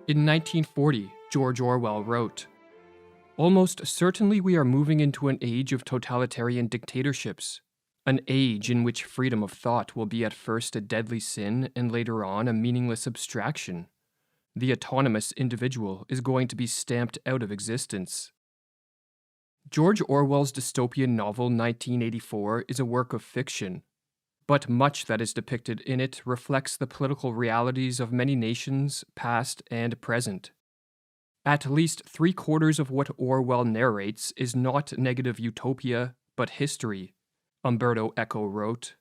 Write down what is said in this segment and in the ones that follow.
In 1940, George Orwell wrote, "Almost certainly we are moving into an age of totalitarian dictatorships, an age in which freedom of thought will be at first a deadly sin and later on a meaningless abstraction. The autonomous individual is going to be stamped out of existence." George Orwell's dystopian novel 1984 is a work of fiction, but much that is depicted in it reflects the political realities of many nations, past and present. At least 3/4 of what Orwell narrates is not negative utopia, but history, Umberto Eco wrote.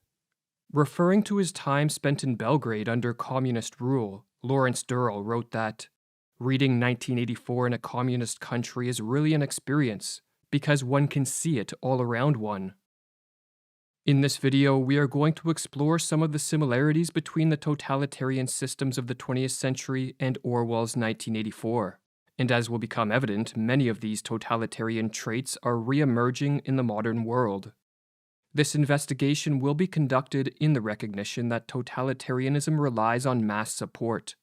Referring to his time spent in Belgrade under communist rule, Lawrence Durrell wrote that, "Reading 1984 in a communist country is really an experience, because one can see it all around one." In this video, we are going to explore some of the similarities between the totalitarian systems of the 20th century and Orwell's 1984. And as will become evident, many of these totalitarian traits are re-emerging in the modern world. This investigation will be conducted in the recognition that totalitarianism relies on mass support,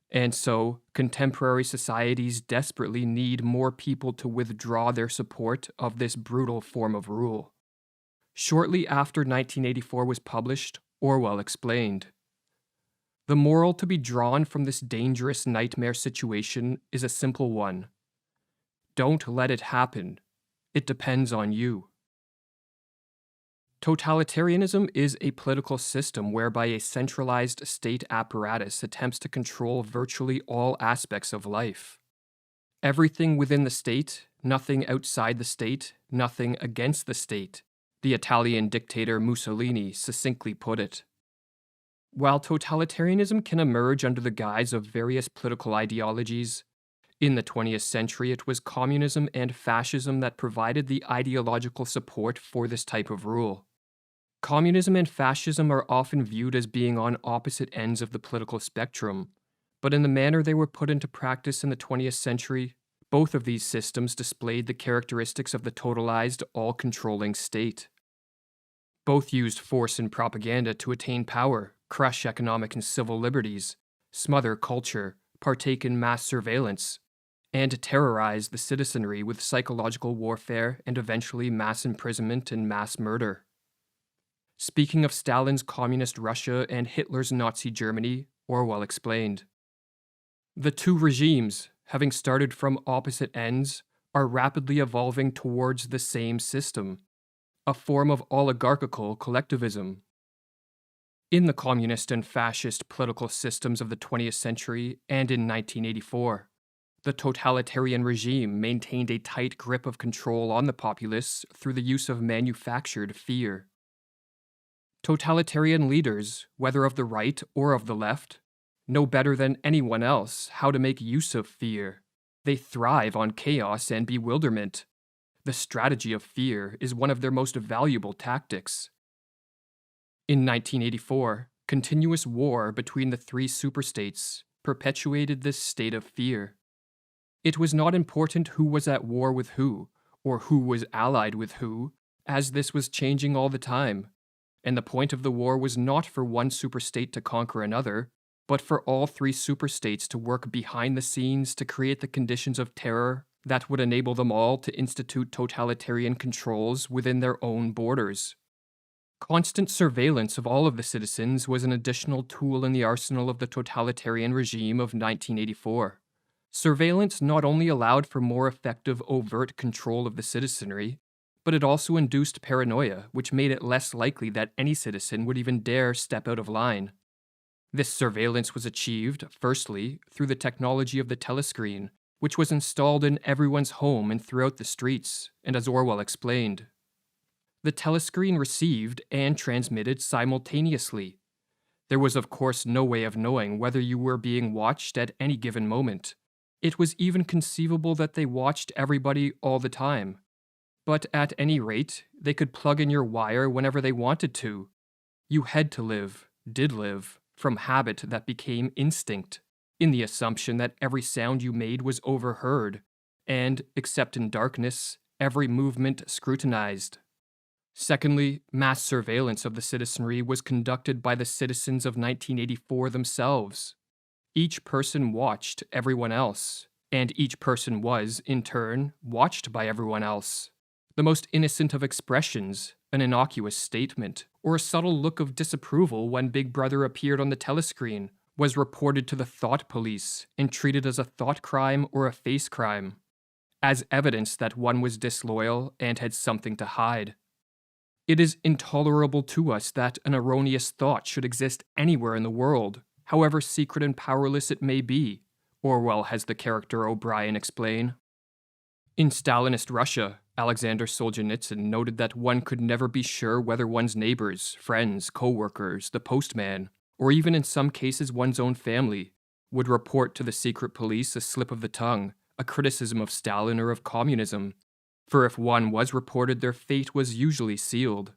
and so contemporary societies desperately need more people to withdraw their support of this brutal form of rule. Shortly after 1984 was published, Orwell explained, "The moral to be drawn from this dangerous nightmare situation is a simple one. Don't let it happen. It depends on you." Totalitarianism is a political system whereby a centralized state apparatus attempts to control virtually all aspects of life. Everything within the state, nothing outside the state, nothing against the state, the Italian dictator Mussolini succinctly put it. While totalitarianism can emerge under the guise of various political ideologies, in the 20th century it was communism and fascism that provided the ideological support for this type of rule. Communism and fascism are often viewed as being on opposite ends of the political spectrum, but in the manner they were put into practice in the 20th century, both of these systems displayed the characteristics of the totalized, all-controlling state. Both used force and propaganda to attain power, crush economic and civil liberties, smother culture, partake in mass surveillance, and terrorize the citizenry with psychological warfare and eventually mass imprisonment and mass murder. Speaking of Stalin's communist Russia and Hitler's Nazi Germany, Orwell explained, "The two regimes, having started from opposite ends, are rapidly evolving towards the same system, a form of oligarchical collectivism. In the communist and fascist political systems of the 20th century and in 1984, the totalitarian regime maintained a tight grip of control on the populace through the use of manufactured fear. Totalitarian leaders, whether of the right or of the left, know better than anyone else how to make use of fear. They thrive on chaos and bewilderment. The strategy of fear is one of their most valuable tactics." In 1984, continuous war between the three superstates perpetuated this state of fear. It was not important who was at war with who, or who was allied with who, as this was changing all the time, and the point of the war was not for one superstate to conquer another, but for all three superstates to work behind the scenes to create the conditions of terror that would enable them all to institute totalitarian controls within their own borders. Constant surveillance of all of the citizens was an additional tool in the arsenal of the totalitarian regime of 1984. Surveillance not only allowed for more effective overt control of the citizenry, but it also induced paranoia, which made it less likely that any citizen would even dare step out of line. This surveillance was achieved, firstly, through the technology of the telescreen, which was installed in everyone's home and throughout the streets, and as Orwell explained, the telescreen received and transmitted simultaneously. There was of course no way of knowing whether you were being watched at any given moment. It was even conceivable that they watched everybody all the time. But at any rate, they could plug in your wire whenever they wanted to. You had to live, did live, from habit that became instinct, in the assumption that every sound you made was overheard, and, except in darkness, every movement scrutinized. Secondly, mass surveillance of the citizenry was conducted by the citizens of 1984 themselves. Each person watched everyone else, and each person was, in turn, watched by everyone else. The most innocent of expressions, an innocuous statement, or a subtle look of disapproval when Big Brother appeared on the telescreen, was reported to the thought police and treated as a thought crime or a face crime, as evidence that one was disloyal and had something to hide. It is intolerable to us that an erroneous thought should exist anywhere in the world, however secret and powerless it may be, Orwell has the character O'Brien explain. In Stalinist Russia, Alexander Solzhenitsyn noted that one could never be sure whether one's neighbors, friends, co-workers, the postman, or even in some cases one's own family, would report to the secret police a slip of the tongue, a criticism of Stalin or of communism. For if one was reported, their fate was usually sealed.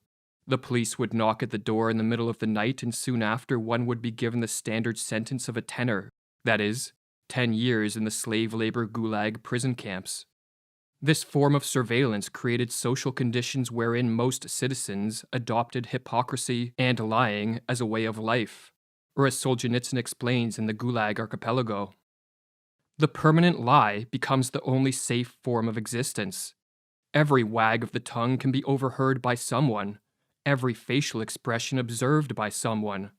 The police would knock at the door in the middle of the night, and soon after one would be given the standard sentence of a tenor, that is, 10 years in the slave labor gulag prison camps. This form of surveillance created social conditions wherein most citizens adopted hypocrisy and lying as a way of life, or as Solzhenitsyn explains in the Gulag Archipelago. The permanent lie becomes the only safe form of existence. Every wag of the tongue can be overheard by someone, every facial expression observed by someone.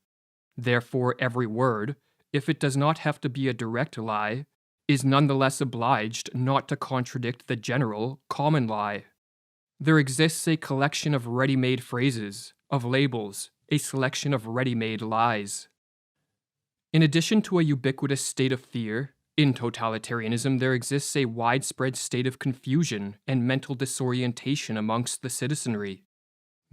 Therefore, every word, if it does not have to be a direct lie, is nonetheless obliged not to contradict the general, common lie. There exists a collection of ready-made phrases, of labels, a selection of ready-made lies. In addition to a ubiquitous state of fear, in totalitarianism there exists a widespread state of confusion and mental disorientation amongst the citizenry.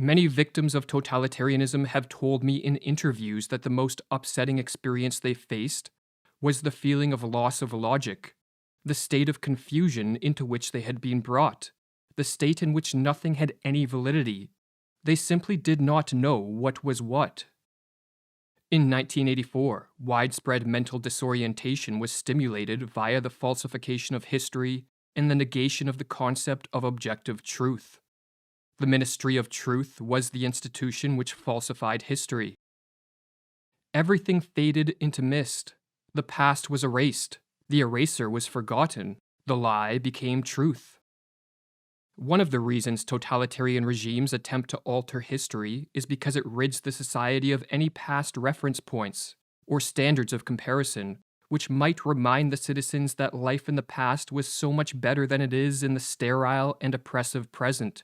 Many victims of totalitarianism have told me in interviews that the most upsetting experience they faced was the feeling of loss of logic, the state of confusion into which they had been brought, the state in which nothing had any validity. They simply did not know what was what. In 1984, widespread mental disorientation was stimulated via the falsification of history and the negation of the concept of objective truth. The Ministry of Truth was the institution which falsified history. Everything faded into mist. The past was erased. The eraser was forgotten. The lie became truth. One of the reasons totalitarian regimes attempt to alter history is because it rids the society of any past reference points or standards of comparison, which might remind the citizens that life in the past was so much better than it is in the sterile and oppressive present.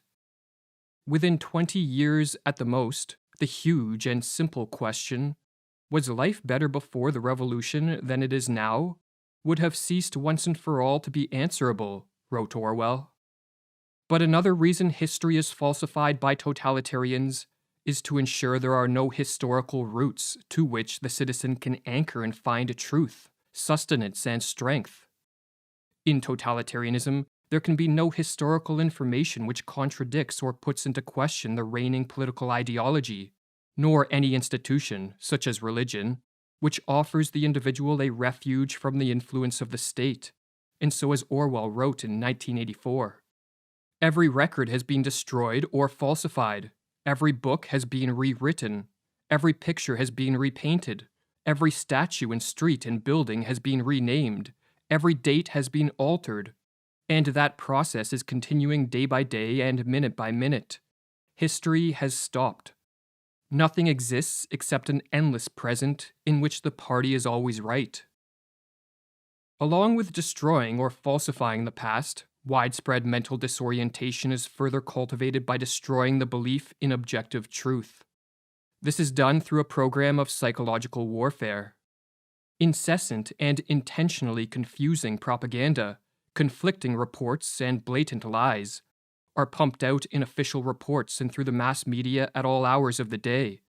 Within 20 years at the most, the huge and simple question, was life better before the revolution than it is now, would have ceased once and for all to be answerable, wrote Orwell. But another reason history is falsified by totalitarians is to ensure there are no historical roots to which the citizen can anchor and find truth, sustenance, and strength. In totalitarianism, there can be no historical information which contradicts or puts into question the reigning political ideology, nor any institution, such as religion, which offers the individual a refuge from the influence of the state, and so as Orwell wrote in 1984. Every record has been destroyed or falsified, every book has been rewritten, every picture has been repainted, every statue and street and building has been renamed, every date has been altered, and that process is continuing day by day and minute by minute. History has stopped. Nothing exists except an endless present in which the party is always right. Along with destroying or falsifying the past, widespread mental disorientation is further cultivated by destroying the belief in objective truth. This is done through a program of psychological warfare. Incessant and intentionally confusing propaganda, conflicting reports, and blatant lies are pumped out in official reports and through the mass media at all hours of the day.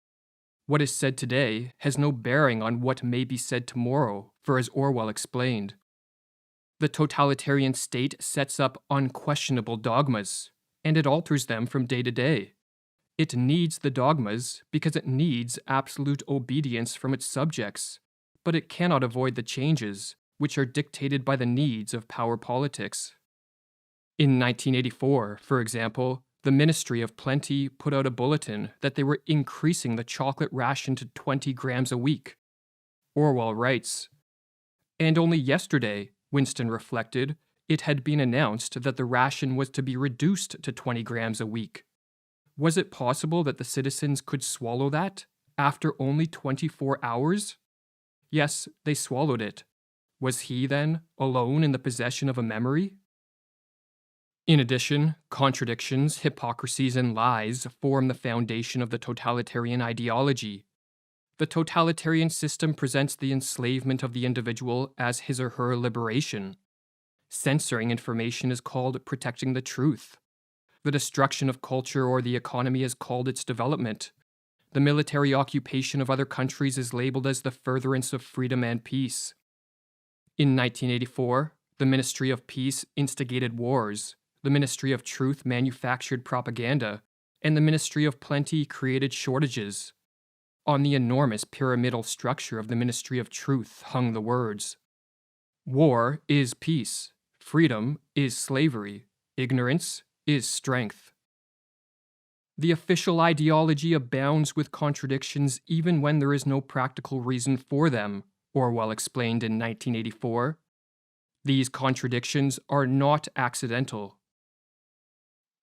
What is said today has no bearing on what may be said tomorrow, for as Orwell explained, the totalitarian state sets up unquestionable dogmas, and it alters them from day to day. It needs the dogmas because it needs absolute obedience from its subjects, but it cannot avoid the changes which are dictated by the needs of power politics. In 1984, for example, the Ministry of Plenty put out a bulletin that they were increasing the chocolate ration to 20 grams a week. Orwell writes, And only yesterday, Winston reflected, it had been announced that the ration was to be reduced to 20 grams a week. Was it possible that the citizens could swallow that after only 24 hours? Yes, they swallowed it. Was he, then, alone in the possession of a memory? In addition, contradictions, hypocrisies, and lies form the foundation of the totalitarian ideology. The totalitarian system presents the enslavement of the individual as his or her liberation. Censoring information is called protecting the truth. The destruction of culture or the economy is called its development. The military occupation of other countries is labeled as the furtherance of freedom and peace. In 1984, the Ministry of Peace instigated wars, the Ministry of Truth manufactured propaganda, and the Ministry of Plenty created shortages. On the enormous pyramidal structure of the Ministry of Truth hung the words, "War is peace, freedom is slavery, ignorance is strength." The official ideology abounds with contradictions even when there is no practical reason for them, Orwell explained in 1984. These contradictions are not accidental.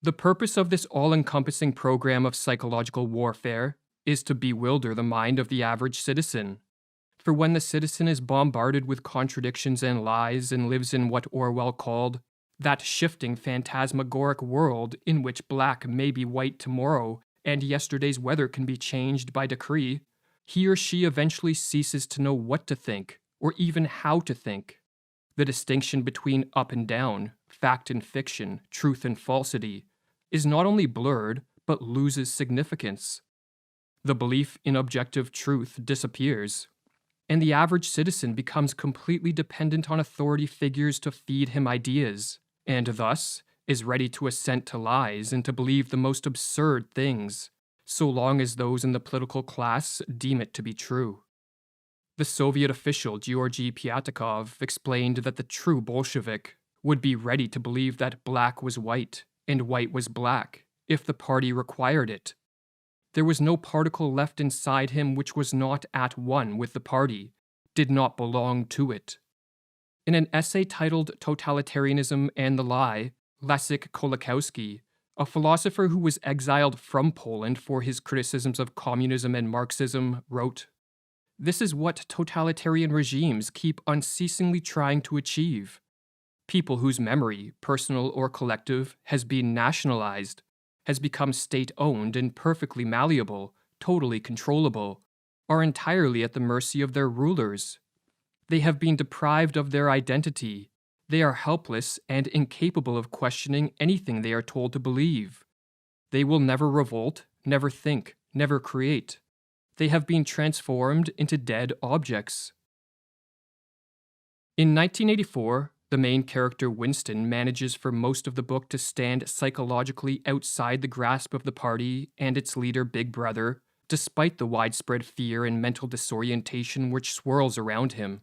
The purpose of this all-encompassing program of psychological warfare is to bewilder the mind of the average citizen. For when the citizen is bombarded with contradictions and lies and lives in what Orwell called that shifting phantasmagoric world in which black may be white tomorrow and yesterday's weather can be changed by decree, he or she eventually ceases to know what to think or even how to think. The distinction between up and down, fact and fiction, truth and falsity, is not only blurred but loses significance. The belief in objective truth disappears, and the average citizen becomes completely dependent on authority figures to feed him ideas, and thus is ready to assent to lies and to believe the most absurd things, so long as those in the political class deem it to be true. The Soviet official těňផាឌ explained that the true Bolshevik would be ready to believe that black was white and white was black if the party required it. There was no particle left inside him which was not at one with the party, did not belong to it. In an essay titled Totalitarianism and the Lie, Leszek Kolakowski, a philosopher who was exiled from Poland for his criticisms of communism and Marxism, wrote, "This is what totalitarian regimes keep unceasingly trying to achieve. People whose memory, personal or collective, has been nationalized, has become state-owned and perfectly malleable, totally controllable, are entirely at the mercy of their rulers. They have been deprived of their identity. They are helpless and incapable of questioning anything they are told to believe. They will never revolt, never think, never create. They have been transformed into dead objects." In 1984, the main character Winston manages for most of the book to stand psychologically outside the grasp of the party and its leader Big Brother, despite the widespread fear and mental disorientation which swirls around him.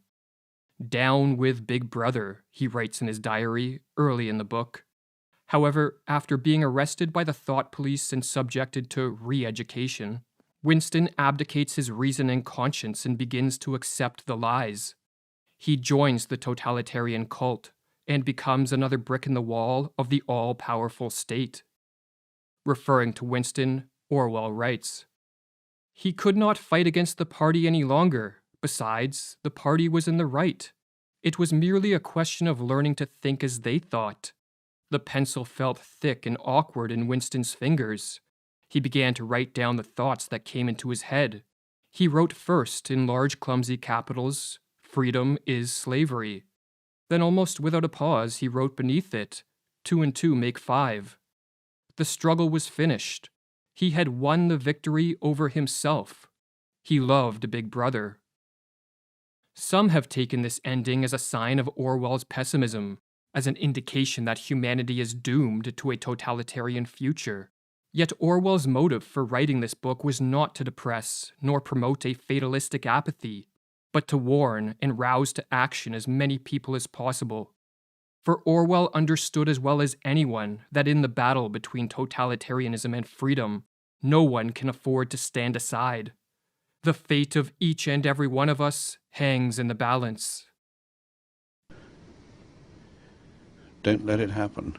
"Down with Big Brother," he writes in his diary early in the book. However, after being arrested by the thought police and subjected to re-education, Winston abdicates his reason and conscience and begins to accept the lies. He joins the totalitarian cult and becomes another brick in the wall of the all-powerful state. Referring to Winston, Orwell writes, "He could not fight against the party any longer. Besides, the party was in the right. It was merely a question of learning to think as they thought." The pencil felt thick and awkward in Winston's fingers. He began to write down the thoughts that came into his head. He wrote first, in large clumsy capitals, "Freedom is slavery." Then almost without a pause, he wrote beneath it, "2 and 2 make 5." The struggle was finished. He had won the victory over himself. He loved Big Brother. Some have taken this ending as a sign of Orwell's pessimism, as an indication that humanity is doomed to a totalitarian future. Yet Orwell's motive for writing this book was not to depress nor promote a fatalistic apathy, but to warn and rouse to action as many people as possible. For Orwell understood as well as anyone that in the battle between totalitarianism and freedom, no one can afford to stand aside. The fate of each and every one of us hangs in the balance. Don't let it happen.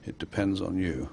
It depends on you.